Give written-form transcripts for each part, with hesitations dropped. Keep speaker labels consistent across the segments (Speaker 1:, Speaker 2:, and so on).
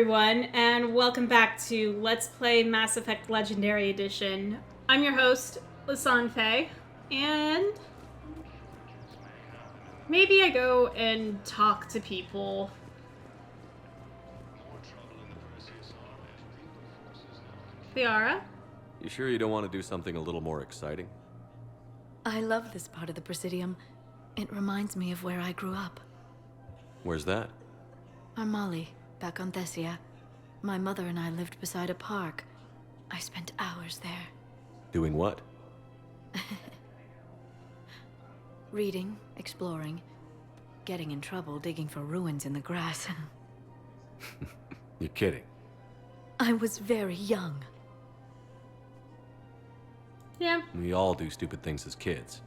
Speaker 1: everyone, and welcome back to Let's Play Mass Effect Legendary Edition. I'm your host, Lisanne Faye, and maybe I go and talk to people. Liara?
Speaker 2: You sure you don't want to do something a little more exciting?
Speaker 3: I love this part of the Presidium. It reminds me of where I grew up.
Speaker 2: Where's that?
Speaker 3: Armali, back on Thessia. My mother and I lived beside a park. I spent hours there.
Speaker 2: Doing what?
Speaker 3: Reading, exploring, getting in trouble digging for ruins in the grass.
Speaker 2: You're kidding.
Speaker 3: I was very young.
Speaker 1: Yeah.
Speaker 2: We all do stupid things as kids.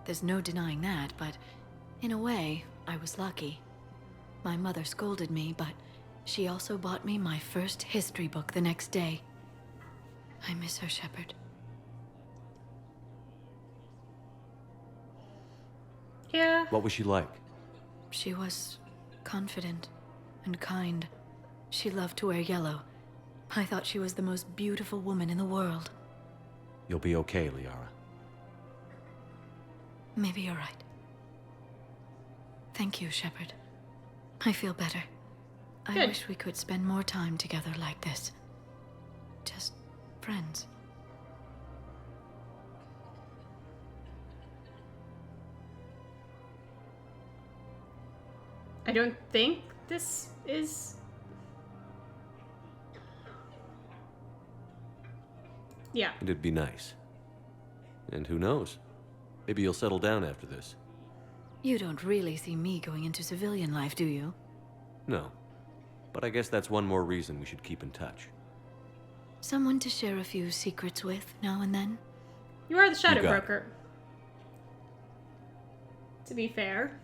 Speaker 3: There's no denying that, but in a way, I was lucky. My mother scolded me, but she also bought me my first history book the next day. I miss her, Shepard.
Speaker 1: Yeah.
Speaker 2: What was she like?
Speaker 3: She was confident and kind. She loved to wear yellow. I thought she was the most beautiful woman in the world.
Speaker 2: You'll be okay, Liara.
Speaker 3: Maybe you're right. Thank you, Shepard. I feel better. I
Speaker 1: Good.
Speaker 3: wish we could spend more time together like this. Just friends.
Speaker 1: I don't think this is... Yeah.
Speaker 2: It'd be nice. And who knows? Maybe you'll settle down after this.
Speaker 3: You don't really see me going into civilian life, do you?
Speaker 2: No. But I guess that's one more reason we should keep in touch.
Speaker 3: Someone to share a few secrets with now and then?
Speaker 1: You are the Shadow
Speaker 2: You got it.
Speaker 1: Broker. To be fair.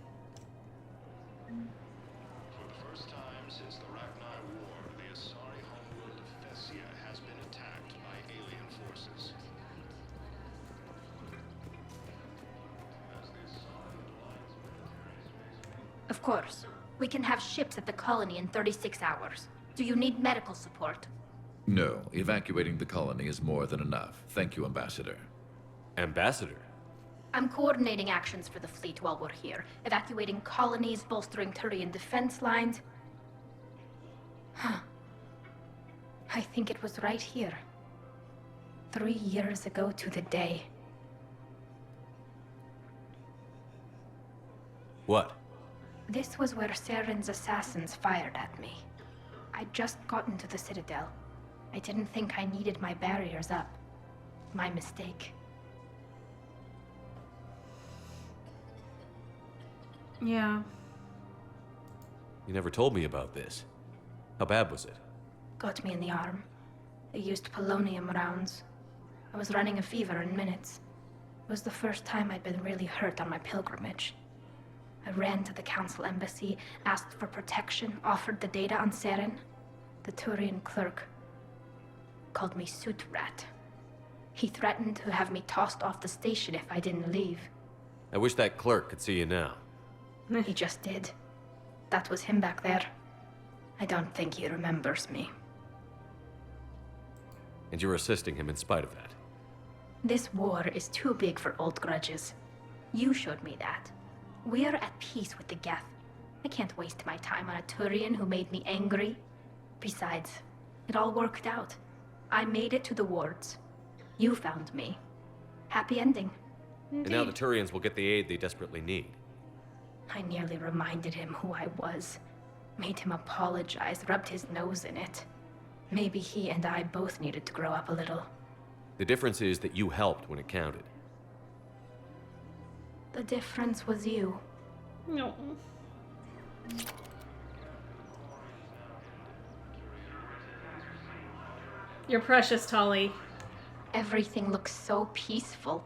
Speaker 4: For the first time since the Ragnar War, the Asari homeworld of Thessia has been attacked by alien forces.
Speaker 5: Of course. We can have ships at the colony in 36 hours. Do you need medical support?
Speaker 6: No, evacuating the colony is more than enough. Thank you, Ambassador.
Speaker 2: Ambassador?
Speaker 5: I'm coordinating actions for the fleet while we're here. Evacuating colonies, bolstering Turian defense lines. Huh. I think it was right here. 3 years ago to the day.
Speaker 2: What?
Speaker 5: This was where Saren's assassins fired at me. I'd just gotten to the Citadel. I didn't think I needed my barriers up. My mistake.
Speaker 1: Yeah.
Speaker 2: You never told me about this. How bad was it?
Speaker 5: Got me in the arm. They used polonium rounds. I was running a fever in minutes. It was the first time I'd been really hurt on my pilgrimage. I ran to the council embassy, asked for protection, offered the data on Seren. The Turian clerk called me suit rat. He threatened to have me tossed off the station if I didn't leave.
Speaker 2: I wish that clerk could see you now.
Speaker 5: He just did. That was him back there. I don't think he remembers me.
Speaker 2: And you're assisting him in spite of that.
Speaker 5: This war is too big for old grudges. You showed me that. We're at peace with the Geth. I can't waste my time on a Turian who made me angry. Besides, it all worked out. I made it to the wards. You found me. Happy ending.
Speaker 2: And now the Turians will get the aid they desperately need.
Speaker 5: I nearly reminded him who I was. Made him apologize, rubbed his nose in it. Maybe he and I both needed to grow up a little.
Speaker 2: The difference is that you helped when it counted.
Speaker 5: The difference was you.
Speaker 1: No. You're precious, Tolly.
Speaker 5: Everything looks so peaceful.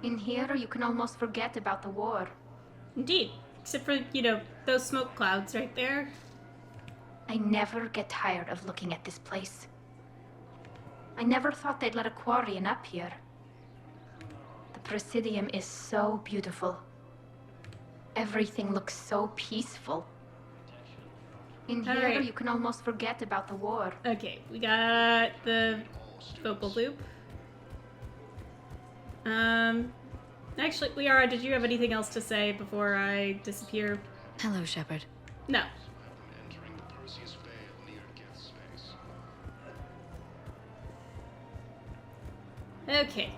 Speaker 5: In here, you can almost forget about the war.
Speaker 1: Indeed. Except for, you know, those smoke clouds right there.
Speaker 5: I never get tired of looking at this place. I never thought they'd let a Quarian up here. The Presidium is so beautiful. Everything looks so peaceful. In
Speaker 1: All
Speaker 5: here,
Speaker 1: right.
Speaker 5: you can almost forget about the war.
Speaker 1: Okay, we got the vocal loop. Actually, Liara, did you have anything else to say before I disappear?
Speaker 3: Hello, Shepard.
Speaker 1: No.
Speaker 4: Entering the Perseus Vale near Geth's space.
Speaker 1: Okay.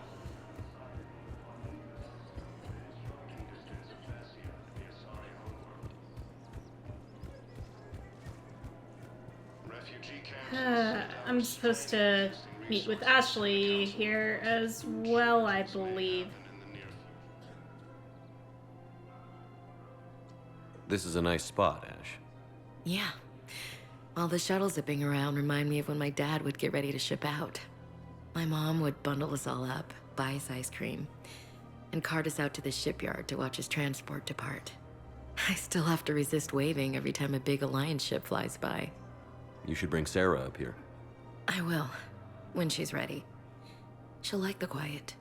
Speaker 4: Refugee camps.
Speaker 1: I'm supposed to meet with Ashley here as well, I believe.
Speaker 2: This is a nice spot, Ash.
Speaker 3: Yeah. All the shuttles zipping around remind me of when my dad would get ready to ship out. My mom would bundle us all up, buy us ice cream, and cart us out to the shipyard to watch his transport depart. I still have to resist waving every time a big Alliance ship flies by.
Speaker 2: You should bring Sarah up here.
Speaker 3: I will, when she's ready. She'll like the quiet.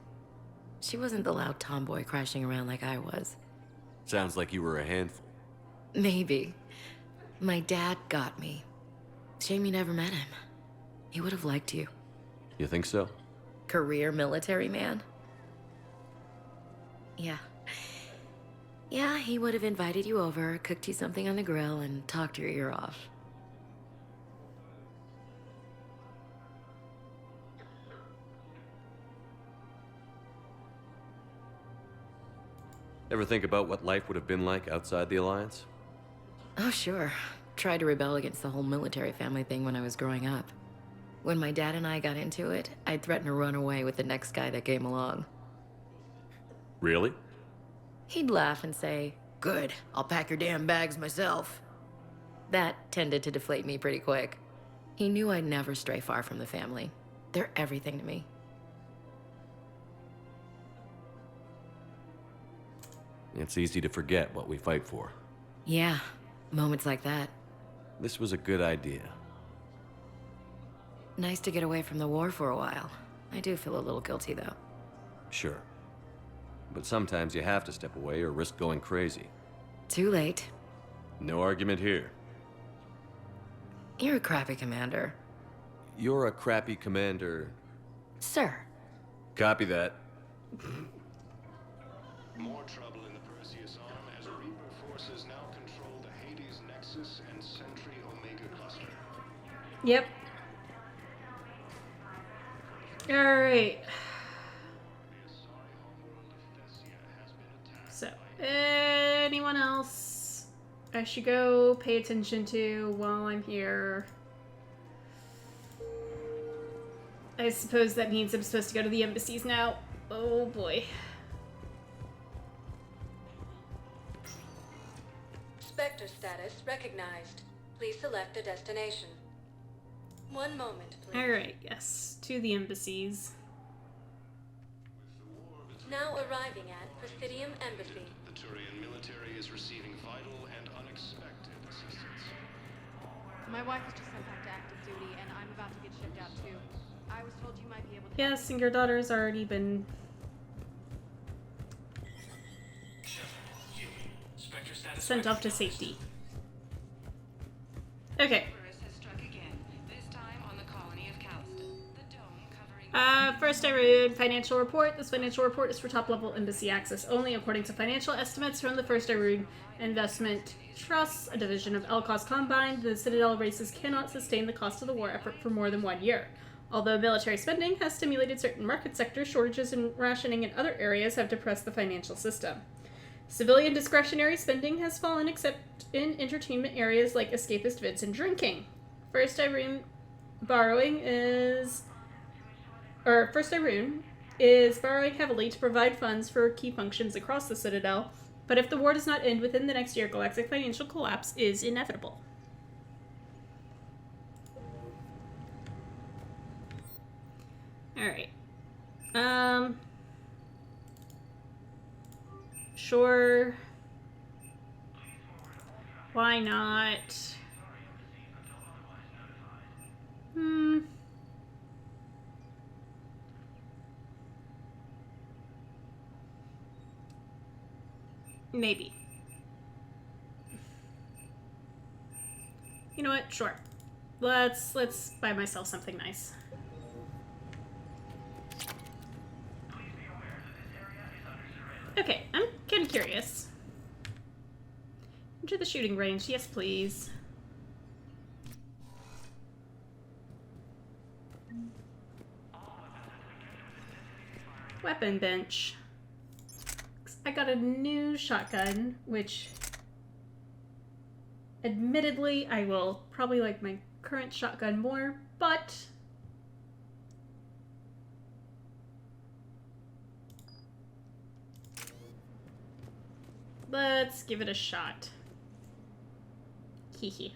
Speaker 3: She wasn't the loud tomboy crashing around like I was.
Speaker 2: Sounds like you were a handful.
Speaker 3: Maybe. My dad got me. Shame you never met him. He would have liked you.
Speaker 2: You think so?
Speaker 3: Career military man? Yeah. Yeah, he would have invited you over, cooked you something on the grill, and talked your ear off.
Speaker 2: Ever think about what life would have been like outside the Alliance?
Speaker 3: Oh, sure. Tried to rebel against the whole military family thing when I was growing up. When my dad and I got into it, I'd threaten to run away with the next guy that came along.
Speaker 2: Really?
Speaker 3: He'd laugh and say, "Good, I'll pack your damn bags myself." That tended to deflate me pretty quick. He knew I'd never stray far from the family. They're everything to me.
Speaker 2: It's easy to forget what we fight for.
Speaker 3: Yeah, moments like that.
Speaker 2: This was a good idea.
Speaker 3: Nice to get away from the war for a while. I do feel a little guilty, though.
Speaker 2: Sure. But sometimes you have to step away or risk going crazy.
Speaker 3: Too late.
Speaker 2: No argument here.
Speaker 3: You're a crappy commander.
Speaker 2: You're a crappy commander.
Speaker 3: Sir.
Speaker 2: Copy that.
Speaker 4: More trouble in the Perseus arm as Reaper forces now control the Hades Nexus and Sentry Omega cluster.
Speaker 1: Yep. Alright.
Speaker 4: The Asari homeworld of Thessia has been attacked.
Speaker 1: So, anyone else I should go pay attention to while I'm here? I suppose that means I'm supposed to go to the embassies now. Oh boy.
Speaker 3: Spectre status recognized. Please select a destination. One moment, please.
Speaker 1: Alright, yes. To the embassies.
Speaker 3: Now arriving at Presidium Embassy.
Speaker 4: The Turian military is receiving vital and unexpected assistance.
Speaker 7: My wife was just sent back to active duty, and I'm about to get shipped out too. I was told you might be able to.
Speaker 1: Yes, and your daughter's already been sent off to safety. Okay. First I read financial report. This financial report is for top-level embassy access only, according to financial estimates from the First Irud Investment Trust, a division of Elcos Combined. The Citadel races cannot sustain the cost of the war effort for more than 1 year. Although military spending has stimulated certain market sectors, shortages and rationing in other areas have depressed the financial system. Civilian discretionary spending has fallen except in entertainment areas like escapist vids and drinking. First Irun is borrowing heavily to provide funds for key functions across the Citadel, but if the war does not end within the next year, galactic financial collapse is inevitable. Alright. Sure. Why not? Maybe. You know what? Sure. Let's buy myself something nice. Okay, I'm kind of curious. Enter the shooting range. Yes, please. Weapon bench. I got a new shotgun, which admittedly I will probably like my current shotgun more, but let's give it a shot. Hee hee.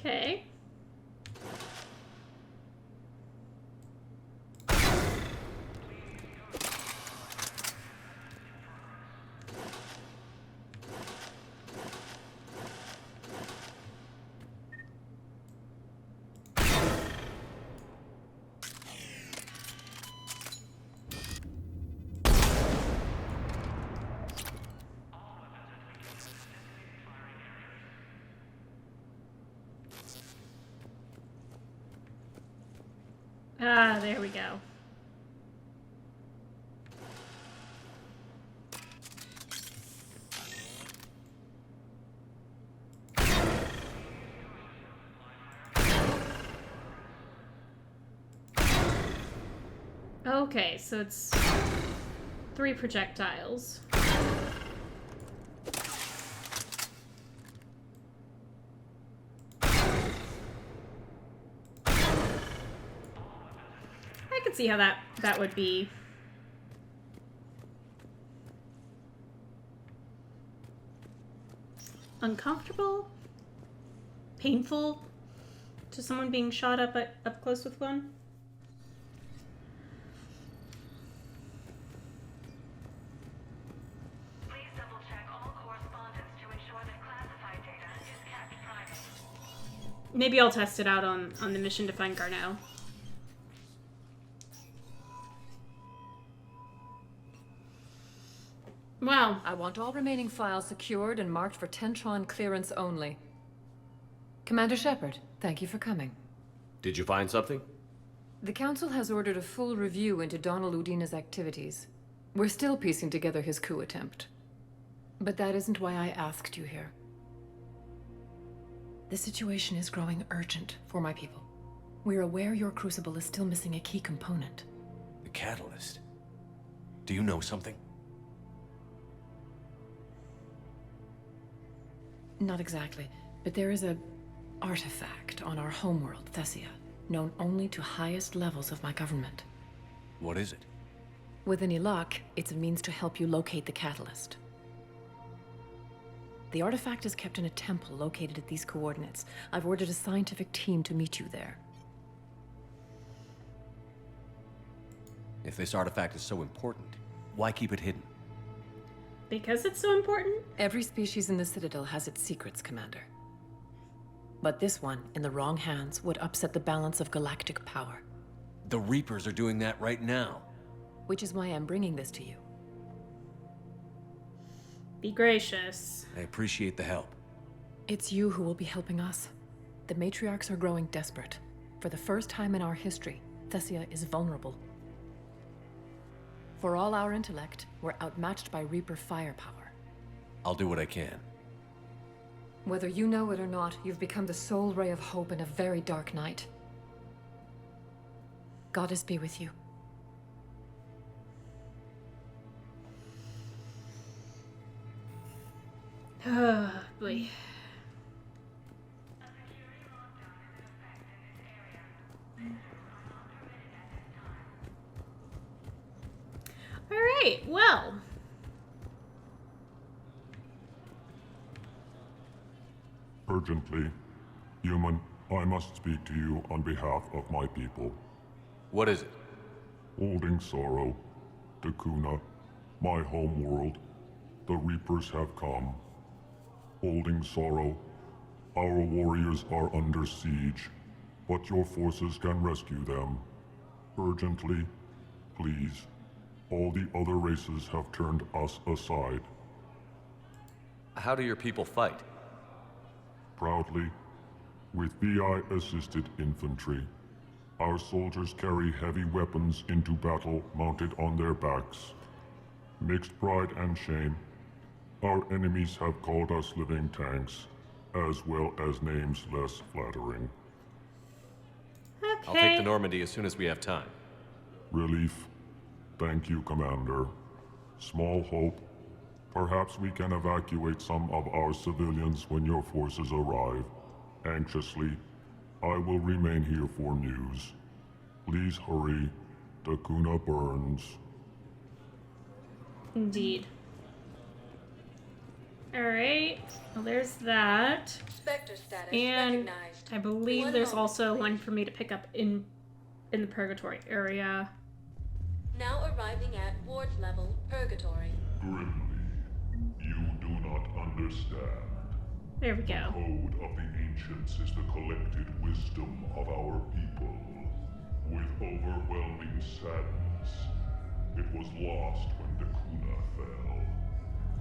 Speaker 1: Okay. Ah, there we go. Okay, so it's 3 projectiles. I could see how that would be uncomfortable, painful to someone being shot up close with one.
Speaker 8: Please double check all correspondence to ensure that classified data is kept private.
Speaker 1: Maybe I'll test it out on the mission to find Garnell. Wow.
Speaker 9: I want all remaining files secured and marked for Tentron clearance only. Commander Shepard, thank you for coming.
Speaker 2: Did you find something?
Speaker 9: The Council has ordered a full review into Donald Udina's activities. We're still piecing together his coup attempt. But that isn't why I asked you here. The situation is growing urgent for my people. We're aware your crucible is still missing a key component.
Speaker 10: The catalyst. Do you know something?
Speaker 9: Not exactly, but there is a artifact on our homeworld, Thessia, known only to highest levels of my government.
Speaker 10: What is it?
Speaker 9: With any luck, it's a means to help you locate the catalyst. The artifact is kept in a temple located at these coordinates. I've ordered a scientific team to meet you there.
Speaker 10: If this artifact is so important, why keep it hidden?
Speaker 1: Because it's so important?
Speaker 9: Every species in the Citadel has its secrets, Commander. But this one, in the wrong hands, would upset the balance of galactic power.
Speaker 10: The Reapers are doing that right now.
Speaker 9: Which is why I'm bringing this to you.
Speaker 1: Be gracious.
Speaker 10: I appreciate the help.
Speaker 9: It's you who will be helping us. The matriarchs are growing desperate. For the first time in our history, Thessia is vulnerable. For all our intellect, we're outmatched by Reaper firepower.
Speaker 10: I'll do what I can.
Speaker 9: Whether you know it or not, you've become the sole ray of hope in a very dark night. Goddess be with you.
Speaker 1: Boy.
Speaker 11: Urgently. Human, I must speak to you on behalf of my people.
Speaker 2: What is it?
Speaker 11: Holding sorrow. Dakuna, my home world. The Reapers have come. Holding sorrow. Our warriors are under siege, but your forces can rescue them. Urgently, please. All the other races have turned us aside.
Speaker 2: How do your people fight?
Speaker 11: Proudly, with VI-assisted infantry. Our soldiers carry heavy weapons into battle mounted on their backs. Mixed pride and shame, our enemies have called us living tanks, as well as names less flattering.
Speaker 1: Okay.
Speaker 2: I'll take the Normandy as soon as we have time.
Speaker 11: Relief. Thank you, Commander. Small hope. Perhaps we can evacuate some of our civilians when your forces arrive. Anxiously, I will remain here for news. Please hurry. Dakuna burns.
Speaker 1: Indeed. Alright. Well, there's that.
Speaker 3: Spectre status
Speaker 1: And
Speaker 3: recognized.
Speaker 1: I believe
Speaker 3: One
Speaker 1: there's
Speaker 3: moment,
Speaker 1: also
Speaker 3: please.
Speaker 1: one for me to pick up in the Purgatory area.
Speaker 3: Now arriving at ward level Purgatory.
Speaker 11: Grimly, you do not understand.
Speaker 1: There we
Speaker 11: The
Speaker 1: go.
Speaker 11: code of the ancients is the collected wisdom of our people. With overwhelming sadness, it was lost when Dakuna fell.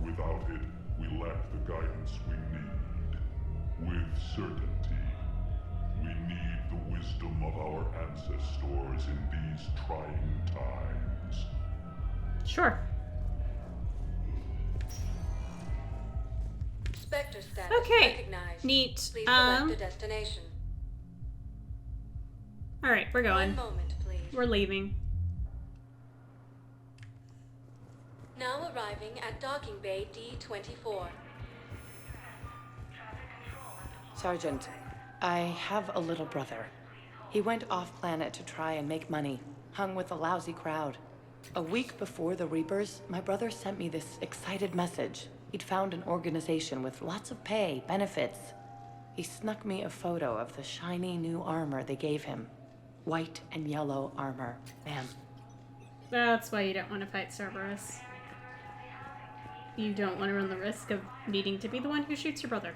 Speaker 11: Without it, we lack the guidance we need. With certainty, we need the wisdom of our ancestors in these trying times.
Speaker 1: Sure.
Speaker 3: Spectre status
Speaker 1: Okay.
Speaker 3: recognized.
Speaker 1: Neat.
Speaker 3: Please select a destination.
Speaker 1: Alright, we're going.
Speaker 3: One moment, please.
Speaker 1: We're leaving.
Speaker 3: Now arriving at docking bay D24.
Speaker 12: Sergeant, I have a little brother. He went off-planet to try and make money, hung with a lousy crowd. A week before the Reapers, my brother sent me this excited message. He'd found an organization with lots of pay, benefits. He snuck me a photo of the shiny new armor they gave him. White and yellow armor. Bam.
Speaker 1: That's why you don't want to fight Cerberus. You don't want to run the risk of needing to be the one who shoots your brother.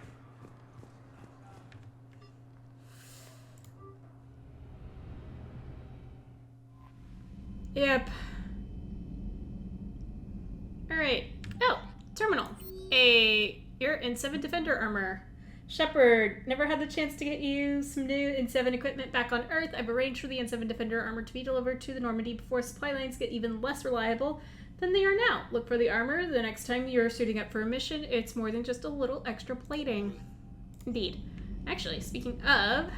Speaker 1: Yep. Alright. Oh, terminal. You're in 7 Defender armor. Shepard, never had the chance to get you some new N7 equipment back on Earth. I've arranged for the N7 Defender armor to be delivered to the Normandy before supply lines get even less reliable than they are now. Look for the armor the next time you're suiting up for a mission. It's more than just a little extra plating. Indeed. Actually, speaking of,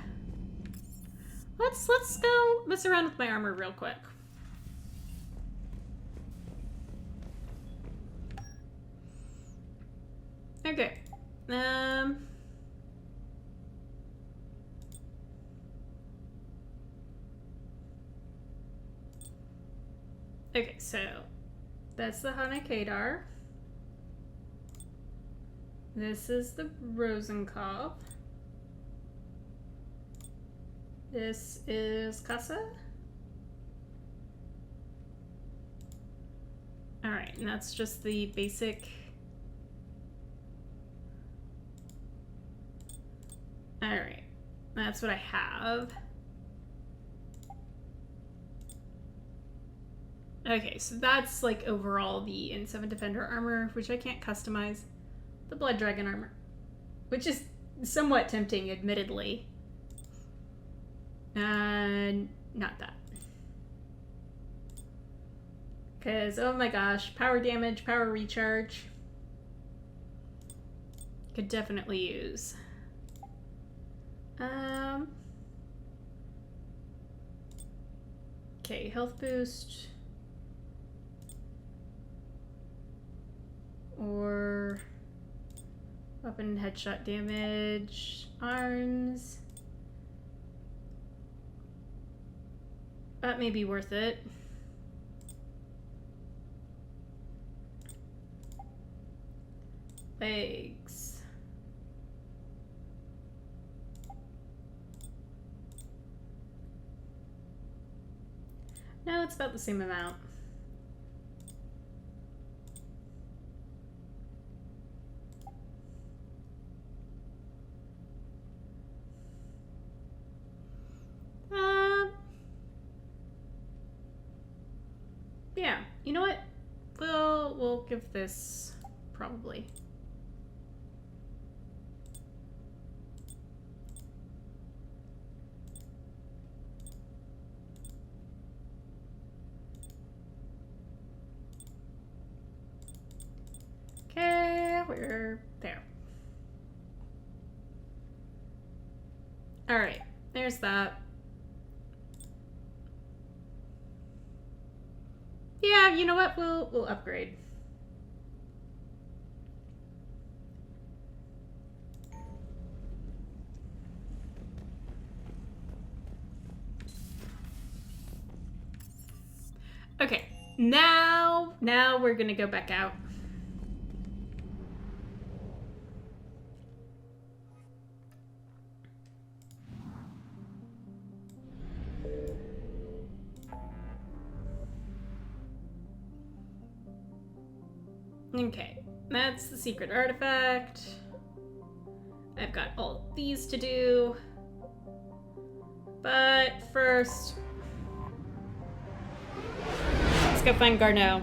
Speaker 1: let's go mess around with my armor real quick. Okay. Okay, so that's the Hana Kadar. This is the Rosenkopf. This is Casa. Alright, and that's just the basic. Alright, that's what I have. Okay, so that's like overall the N7 Defender armor, which I can't customize. The Blood Dragon armor, which is somewhat tempting, admittedly. And not that. Because, oh my gosh, power damage, power recharge. Could definitely use. Okay, health boost. Or weapon headshot damage. Arms. That may be worth it. Legs. it's about the same amount. Yeah, you know what? We'll give this probably. Okay, we're there. All right, there's that. Yeah, you know what? We'll upgrade. Okay, now we're gonna go back out. Okay, that's the secret artifact. I've got all these to do. But first, let's go find Garneau.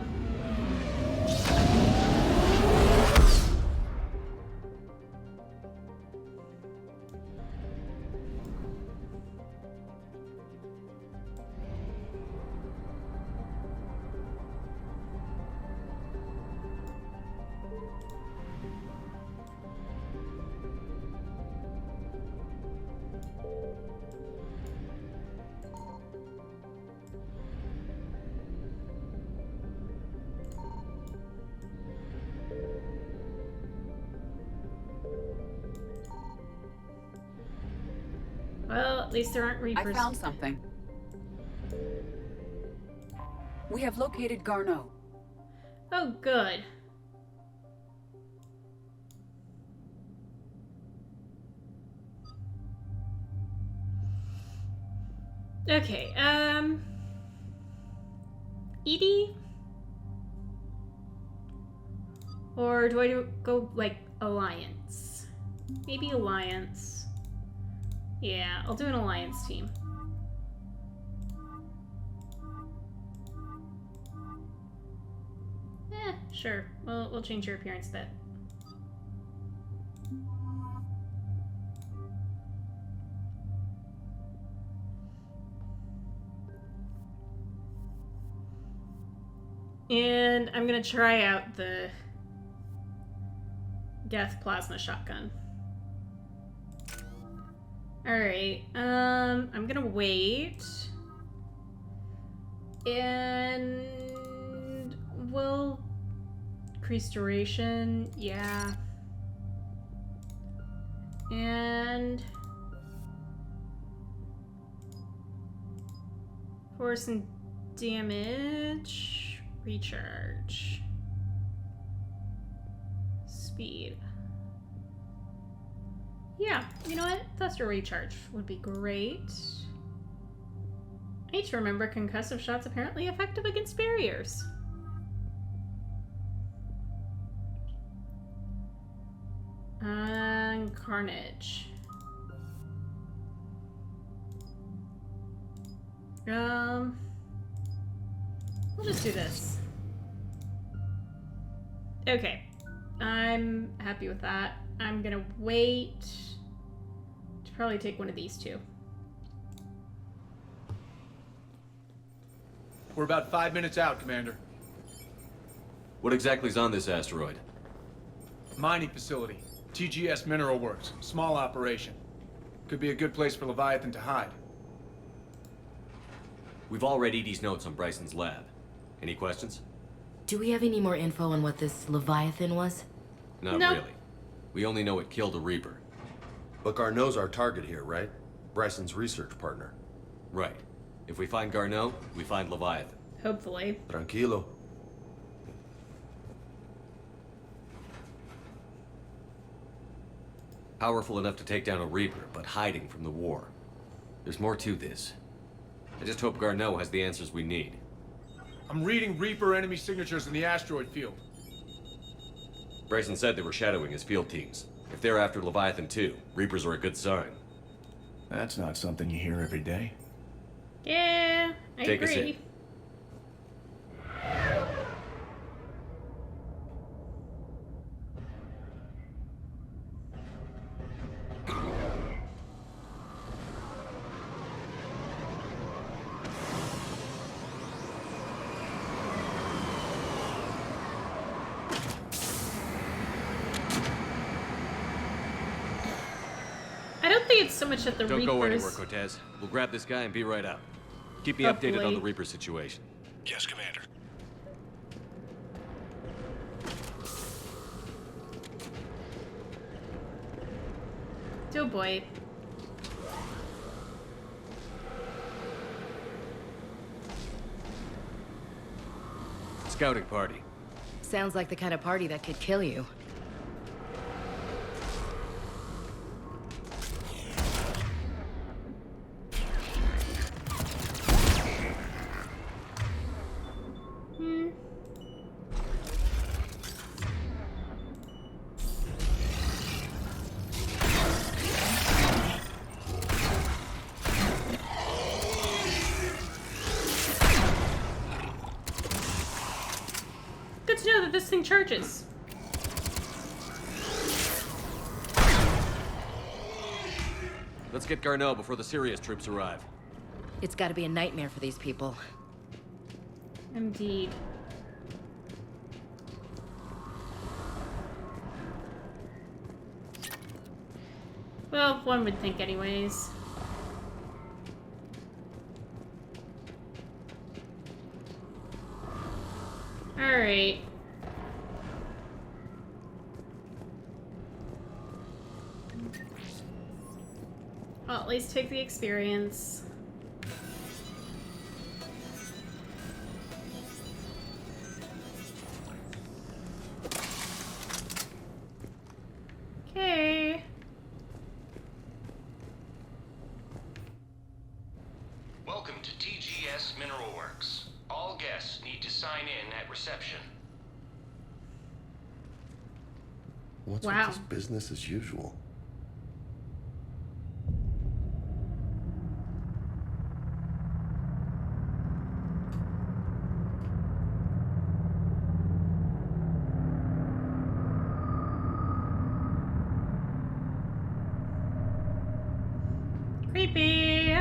Speaker 1: Well, at least there aren't Reapers.
Speaker 13: I found something. We have located Garneau.
Speaker 1: Oh, good. Okay, Edie? Or do I go, like, Alliance? Maybe Alliance. Yeah, I'll do an Alliance team. Sure. We'll change your appearance a bit. And I'm gonna try out the Geth plasma shotgun. Alright, I'm gonna wait. And we'll increase duration, yeah. And force and damage, recharge, speed. Yeah, you know what? Thruster recharge would be great. I need to remember concussive shots apparently effective against barriers. Carnage. We'll just do this. Okay, I'm happy with that. I'm gonna wait to probably take one of these two.
Speaker 14: We're about 5 minutes out, Commander.
Speaker 2: What exactly is on this asteroid?
Speaker 14: Mining facility. TGS Mineral Works. Small operation. Could be a good place for Leviathan to hide.
Speaker 10: We've all read Edie's notes on Bryson's lab. Any questions?
Speaker 15: Do we have any more info on what this Leviathan was?
Speaker 2: Not
Speaker 1: No.
Speaker 2: really. We only know it killed a Reaper.
Speaker 16: But Garneau's our target here, right? Bryson's research partner.
Speaker 2: Right. If we find Garneau, we find Leviathan.
Speaker 1: Hopefully.
Speaker 16: Tranquilo.
Speaker 2: Powerful enough to take down a Reaper, but hiding from the war. There's more to this. I just hope Garneau has the answers we need.
Speaker 14: I'm reading Reaper enemy signatures in the asteroid field.
Speaker 2: Bryson said they were shadowing his field teams. If they're after Leviathan 2, Reapers are a good sign.
Speaker 17: That's not something you hear every day.
Speaker 1: Yeah, I
Speaker 2: Take a
Speaker 1: agree.
Speaker 2: seat.
Speaker 1: I don't think it's so much that the
Speaker 2: Don't
Speaker 1: Reapers...
Speaker 2: go anywhere, Cortez. We'll grab this guy and be right out. Keep me
Speaker 1: Oh,
Speaker 2: updated on the
Speaker 1: boy.
Speaker 2: Reaper situation.
Speaker 17: Yes, Commander.
Speaker 1: Oh boy.
Speaker 2: Scouting party.
Speaker 15: Sounds like the kind of party that could kill you.
Speaker 1: Good to know that this thing charges.
Speaker 2: Let's get Garneau before the serious troops arrive.
Speaker 15: It's gotta be a nightmare for these people.
Speaker 1: Indeed. Well, one would think anyways. Alright. Well, at least take the experience. Okay.
Speaker 4: Welcome to TGS Mineral Works. All guests need to sign in at reception.
Speaker 16: What's
Speaker 1: Wow.
Speaker 16: with this business as usual?
Speaker 1: Creepy.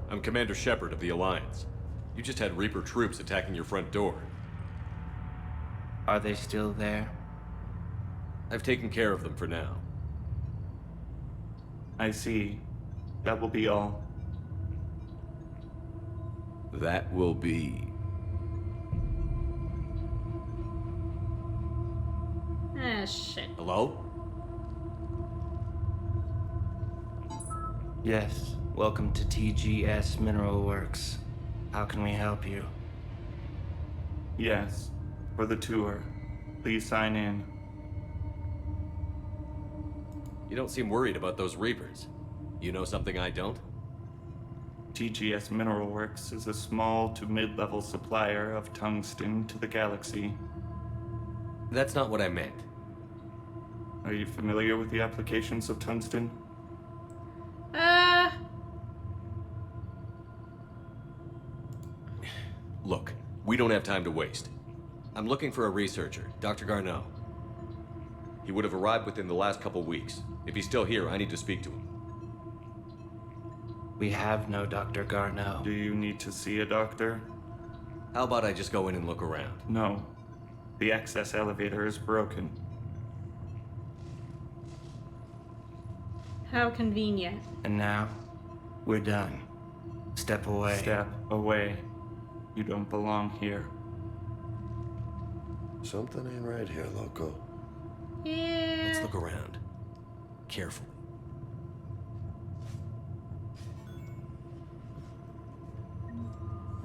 Speaker 2: I'm Commander Shepard of the Alliance. You just had Reaper troops attacking your front door.
Speaker 18: Are they still there?
Speaker 2: I've taken care of them for now.
Speaker 18: I see. That will be all.
Speaker 2: That will be...
Speaker 1: Ah, shit.
Speaker 2: Hello?
Speaker 18: Yes. Welcome to TGS Mineral Works. How can we help you? Yes. For the tour. Please sign in.
Speaker 2: You don't seem worried about those Reapers. You know something I don't?
Speaker 18: TGS Mineral Works is a small to mid-level supplier of tungsten to the galaxy.
Speaker 2: That's not what I meant.
Speaker 18: Are you familiar with the applications of tungsten?
Speaker 2: Look, we don't have time to waste. I'm looking for a researcher, Dr. Garneau. He would have arrived within the last couple weeks. If he's still here, I need to speak to him.
Speaker 18: We have no Dr. Garneau. Do you need to see a doctor?
Speaker 2: How about I just go in and look around?
Speaker 18: No. The access elevator is broken.
Speaker 1: How convenient.
Speaker 18: And now, we're done. Step away. Step away. You don't belong here.
Speaker 16: Something ain't right here, Loco.
Speaker 1: Yeah.
Speaker 2: Let's look around. Carefully.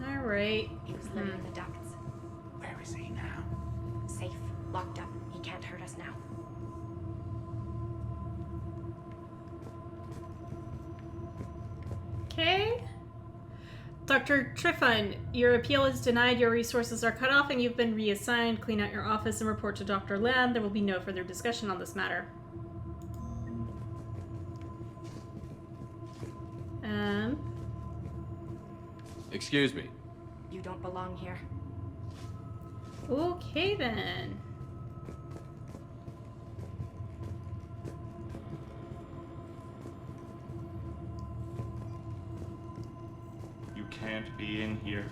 Speaker 1: Alright.
Speaker 19: He was living in the ducts.
Speaker 18: Where is he now?
Speaker 19: Safe, locked up. He can't hurt us now.
Speaker 1: Okay. Dr. Triffon, your appeal is denied, your resources are cut off, and you've been reassigned. Clean out your office and report to Dr. Lamb. There will be no further discussion on this matter.
Speaker 2: Excuse me.
Speaker 19: You don't belong here.
Speaker 1: Okay, then.
Speaker 18: You can't be in here.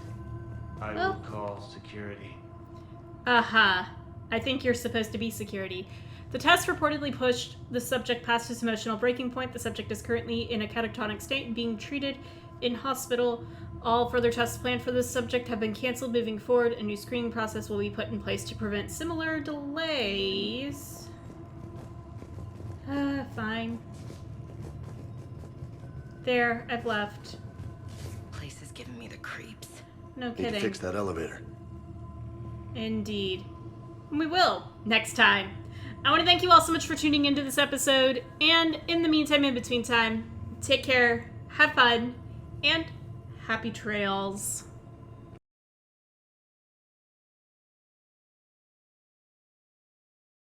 Speaker 18: I
Speaker 1: Well.
Speaker 18: will call security.
Speaker 1: Aha. I think you're supposed to be security. The test reportedly pushed the subject past his emotional breaking point. The subject is currently in a catatonic state, being treated in hospital. All further tests planned for this subject have been canceled. Moving forward, a new screening process will be put in place to prevent similar delays. Fine. There, I've left.
Speaker 15: Place is giving me the creeps.
Speaker 1: No
Speaker 16: Need to
Speaker 1: kidding.
Speaker 16: fix that elevator.
Speaker 1: Indeed. And we will, next time. I want to thank you all so much for tuning into this episode, and in the meantime, in between time, take care, have fun, and happy trails.